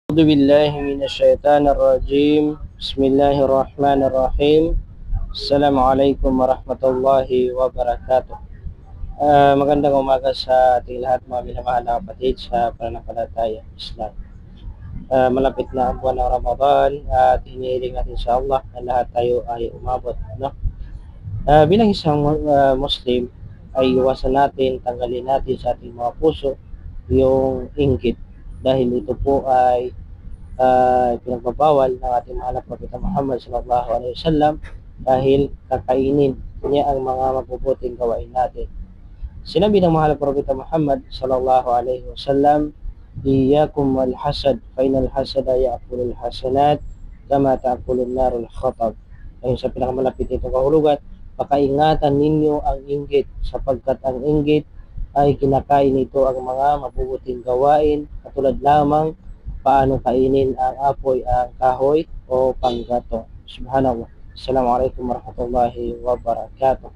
أعوذ بالله من الشيطان الرجيم. بسم الله الرحمن الرحيم. السلام عليكم warahmatullahi wabarakatuh. Magandang umaga sa ating lahat, mga minamahal na kapatid sa pananampalataya Islam. Malapit na ang buwan ng Ramadan at hinihiling natin sa Allah na lahat tayo ay umabot. No? Bilang isang Muslim ay iwasan natin, tanggalin natin sa ating mga puso yung inggit dahil ito po ay pinagbabawal ng ating mahal na Propeta Muhammad sallallahu alaihi wasallam dahil kakainin niya ang mga mabubuting gawain natin. Sinabi ng mahal na Propeta Muhammad sallallahu alaihi wasallam, "Iyyakum wal hasad, fa inal hasada ya'kulul hasanat kama ta'kulun narul khatab." Ayon sa pinakamalapit nitong kahulugan, pakaingatan ninyo ang inggit sapagkat ang inggit ay kinakain nito ang mga mabubuting gawain, katulad lamang paano kainin ang apoy ang kahoy o panggatong. Subhanallah. Assalamualaikum warahmatullahi wabarakatuh.